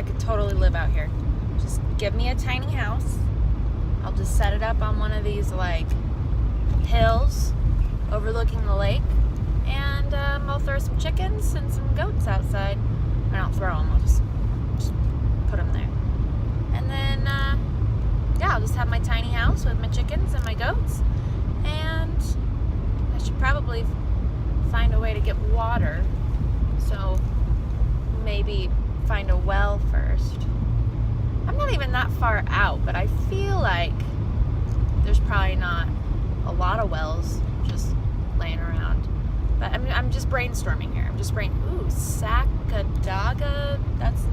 could totally live out here. Just give me a tiny house. I'll just set it up on one of these like hills overlooking the lake, and I'll throw some chickens and some goats outside. I don't throw them, I'll just put them there. And then, yeah, I'll just have my tiny house with my chickens and my goats, and I should probably find a way to get water, so maybe find a well first. I'm not even that far out, but I feel like there's probably not a lot of wells just laying around. But I'm just brainstorming here. I'm just ooh, Sakadaga. That's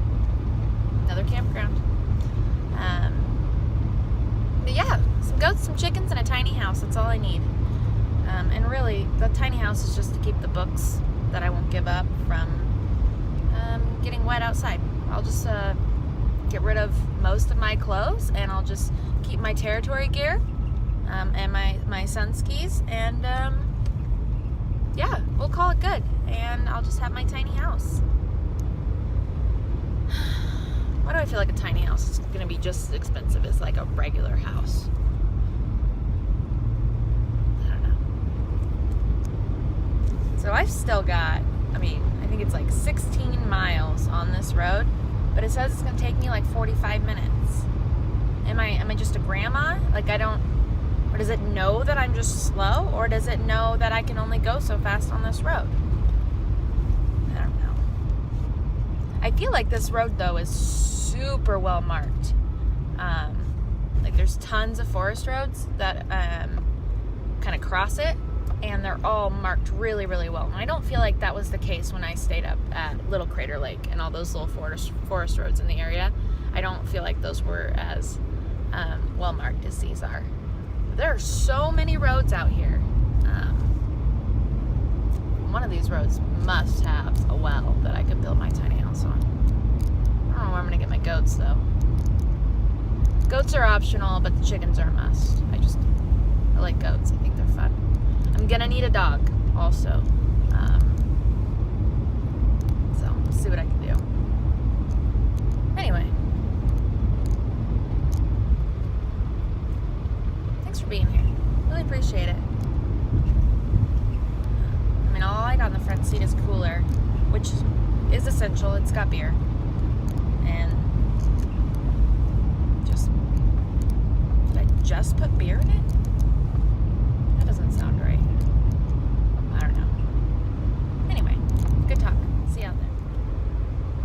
another campground. But yeah, some goats, some chickens, and a tiny house. That's all I need. And really, the tiny house is just to keep the books that I won't give up from getting wet outside. I'll just get rid of most of my clothes, and I'll just keep my territory gear and my sun skis, and yeah, we'll call it good, and I'll just have my tiny house. Why do I feel like a tiny house is going to be just as expensive as like a regular house? I don't know. So I've still got, I think it's like 16 miles on this road, but it says it's going to take me like 45 minutes. Am I just a grandma? Like or does it know that I'm just slow, or does it know that I can only go so fast on this road? I don't know. I feel like this road though is super well marked. Like there's tons of forest roads that kind of cross it, and they're all marked really, really well. And I don't feel like that was the case when I stayed up at Little Crater Lake and all those little forest roads in the area. I don't feel like those were as well marked as these are. There are so many roads out here. One of these roads must have a well that I could build my tiny house on. I don't know where I'm gonna get my goats though. Goats are optional, but the chickens are a must. I like goats. I think they're fun. I'm gonna need a dog also. So we'll see what I can do. Anyway. Thanks for being here. Really appreciate it. All I got on the front seat is cooler, which is essential. It's got beer. And did I just put beer in it? That doesn't sound right. I don't know. Anyway, good talk. See you out there.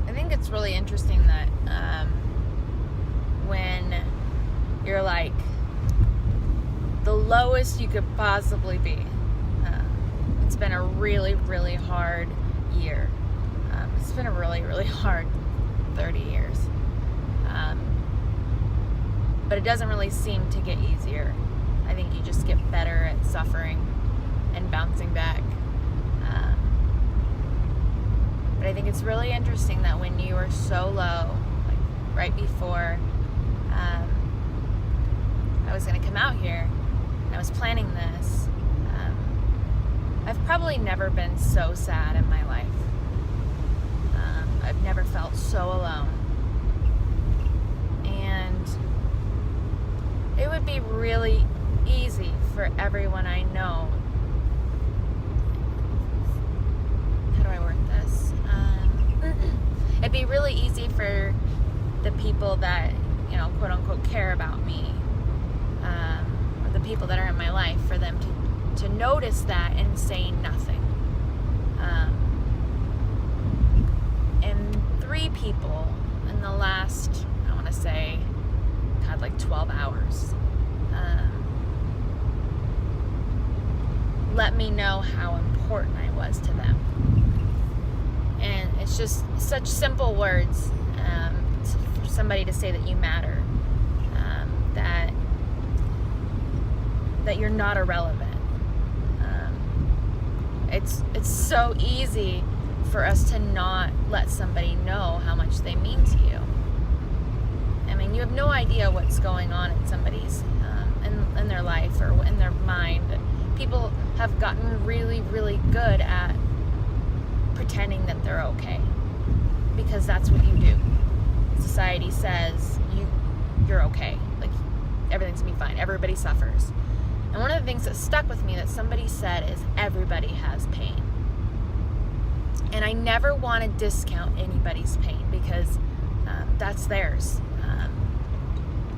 I think it's really interesting that when you're like the lowest you could possibly be, it's been a really, really hard year. It's been a really, really hard 30 years. But it doesn't really seem to get easier. I think you just get better at suffering and bouncing back. But I think it's really interesting that when you were so low, like right before I was going to come out here, and I was planning this, I've probably never been so sad in my life. I've never felt so alone. And it would be really easy for everyone I know. How do I word this? It'd be really easy for the people that, quote unquote, care about me, or the people that are in my life, for them to notice that and say nothing. And 3 people in the last, I want to say, like 12 hours, let me know how important I was to them. And it's just such simple words for somebody to say that you matter, that you're not irrelevant. It's so easy for us to not let somebody know how much they mean to you. You have no idea what's going on in somebody's in their life or in their mind. People have gotten really, really good at pretending that they're okay, because that's what you do. society says you're okay, like everything's gonna be fine, everybody suffers. And one of the things that stuck with me that somebody said is everybody has pain. And I never want to discount anybody's pain because that's theirs.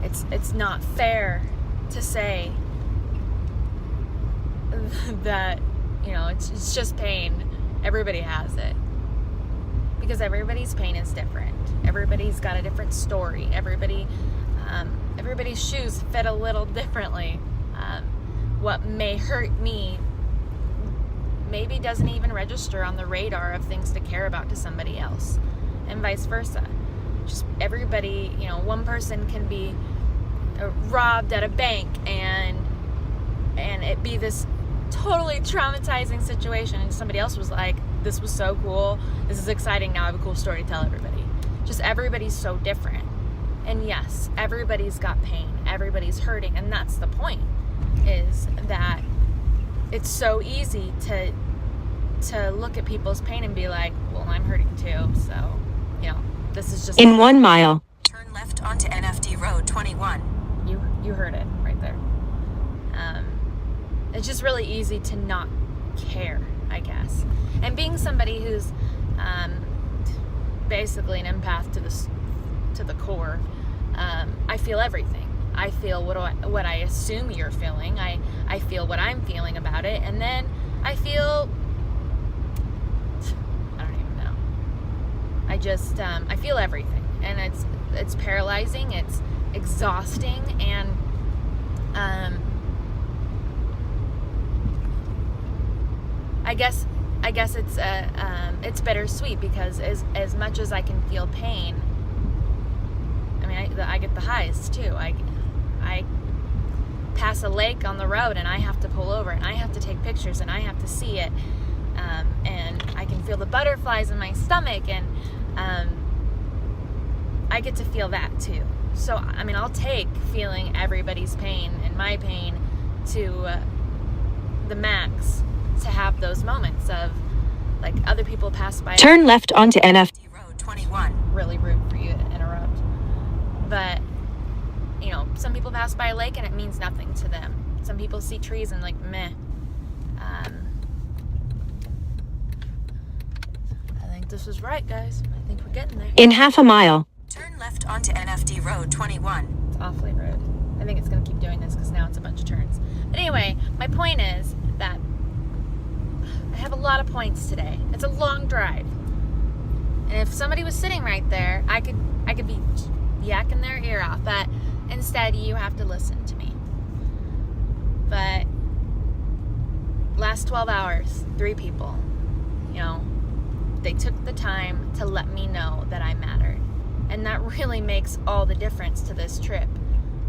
It's not fair to say that, it's just pain. Everybody has it. Because everybody's pain is different. Everybody's got a different story. Everybody's shoes fit a little differently. What may hurt me maybe doesn't even register on the radar of things to care about to somebody else, and vice versa. Just everybody, one person can be robbed at a bank and it be this totally traumatizing situation, and somebody else was like, this was so cool, this is exciting, now I have a cool story to tell everybody. Just everybody's so different. And yes, everybody's got pain, everybody's hurting, and that's the point, is that it's so easy to look at people's pain and be like, well, I'm hurting too, so, this is just... In 1 mile, turn left onto NFD Road 21. You heard it right there. It's just really easy to not care, I guess. And being somebody who's basically an empath to the core, I feel everything. I feel what I assume you're feeling. I feel what I'm feeling about it, and then I feel, I don't even know. I feel everything, and it's paralyzing. It's exhausting, and I guess it's bittersweet, because as much as I can feel pain, I mean, I get the highs too. I pass a lake on the road and I have to pull over and I have to take pictures and I have to see it, and I can feel the butterflies in my stomach, and I get to feel that too. So I mean, I'll take feeling everybody's pain and my pain to the max, to have those moments of, like, other people pass by. Turn left onto NFD Road 21. Really rude for you to interrupt. But, some people pass by a lake and it means nothing to them. Some people see trees and like, meh. I think this was right, guys. I think we're getting there. In half a mile, turn left onto NFD Road 21. It's awfully rude. I think it's going to keep doing this because now it's a bunch of turns. But anyway, my point is that I have a lot of points today. It's a long drive. And if somebody was sitting right there, I could be yakking their ear off. But instead, you have to listen to me. But last 12 hours, 3 people, they took the time to let me know that I mattered. And that really makes all the difference to this trip.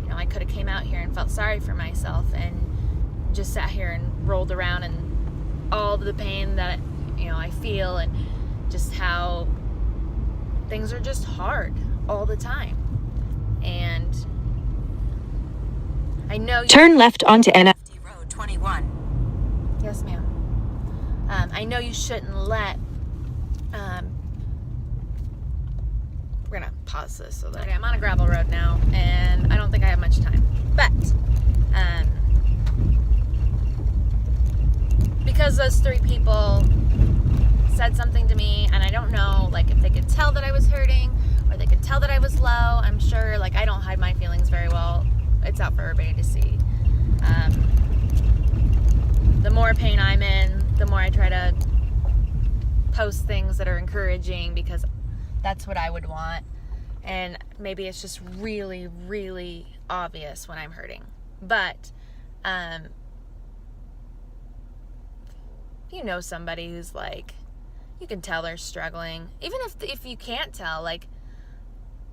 I could have came out here and felt sorry for myself and just sat here and rolled around and all the pain that I feel, and just how things are just hard all the time. And I know turn left onto NFD Road 21. Yes, ma'am. I know you shouldn't let we're gonna pause this so that I'm on a gravel road now, and I don't think I have much time. But because those 3 people said something to me, and I don't know, like, if they could tell that I was hurting or they could tell that I was low. I'm sure, like, I don't hide my feelings very well. It's out for everybody to see. The more pain I'm in, the more I try to post things that are encouraging, because that's what I would want. And maybe it's just really, really obvious when I'm hurting. But somebody who's like, you can tell they're struggling. Even if you can't tell, like,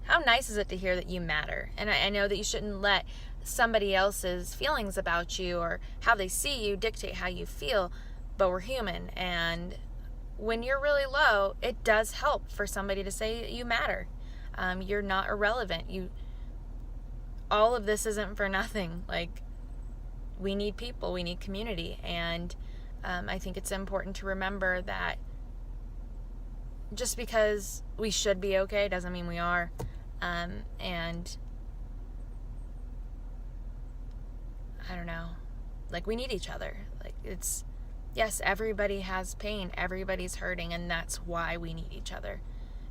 how nice is it to hear that you matter? And I know that you shouldn't let somebody else's feelings about you or how they see you dictate how you feel, but we're human. And when you're really low, it does help for somebody to say you matter. You're not irrelevant. All of this isn't for nothing. Like, we need people, we need community. And I think it's important to remember that just because we should be okay doesn't mean we are. And I don't know, like, we need each other. Like, it's, yes, everybody has pain, everybody's hurting, and that's why we need each other,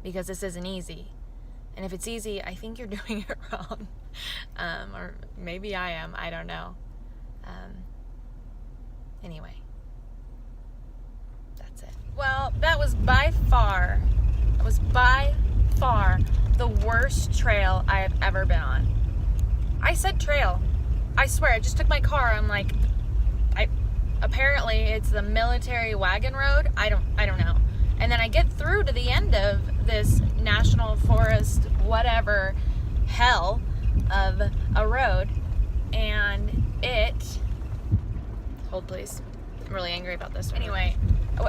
because this isn't easy. And if it's easy, I think you're doing it wrong. Or maybe I am, I don't know. Anyway, that's it. Well, that was by far the worst trail I have ever been on. I said trail. I swear, I just took my car. I'm like, apparently it's the military wagon road. I don't know. And then I get through to the end of this national forest, whatever hell of a road, and hold please. I'm really angry about this. Anyway,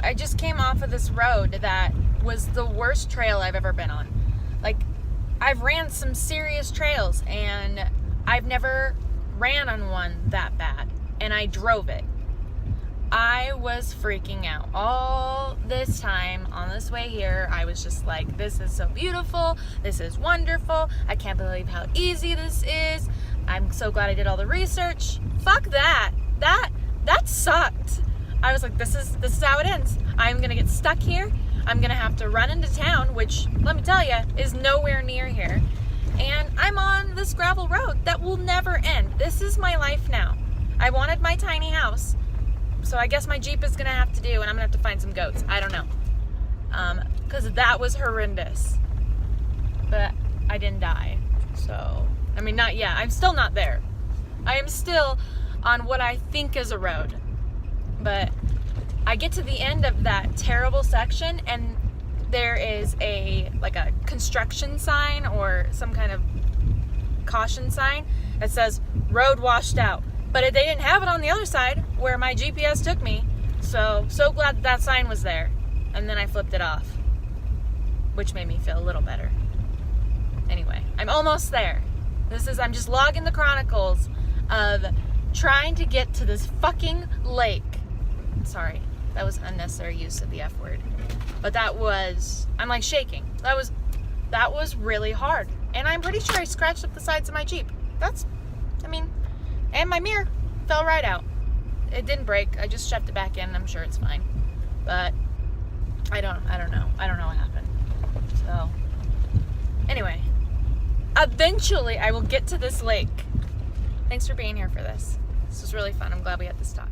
I just came off of this road that was the worst trail I've ever been on. Like, I've ran some serious trails, and I've never ran on one that bad, and I drove it. I was freaking out all this time on this way here. I was just like, this is so beautiful. This is wonderful. I can't believe how easy this is. I'm so glad I did all the research. Fuck that. That sucked. I was like, this is how it ends. I'm gonna get stuck here. I'm gonna have to run into town, which, let me tell you, is nowhere near here. And I'm on this gravel road that will never end. This is my life now. I wanted my tiny house, so I guess my Jeep is gonna have to do, and I'm gonna have to find some goats. I don't know. Because that was horrendous. But I didn't die. So, I mean, not yet. I'm still not there. I am still on what I think is a road. But I get to the end of that terrible section, and there is a construction sign or some kind of caution sign that says road washed out. But they didn't have it on the other side where my GPS took me. So glad that sign was there. And then I flipped it off, which made me feel a little better. Anyway, I'm almost there. I'm just logging the chronicles of trying to get to this fucking lake. Sorry, that was unnecessary use of the F word. But I'm like shaking. That was really hard. And I'm pretty sure I scratched up the sides of my Jeep. And my mirror fell right out. It didn't break. I just shoved it back in. I'm sure it's fine. But I don't know. I don't know what happened. So, anyway, eventually I will get to this lake. Thanks for being here for this. This was really fun. I'm glad we had this talk.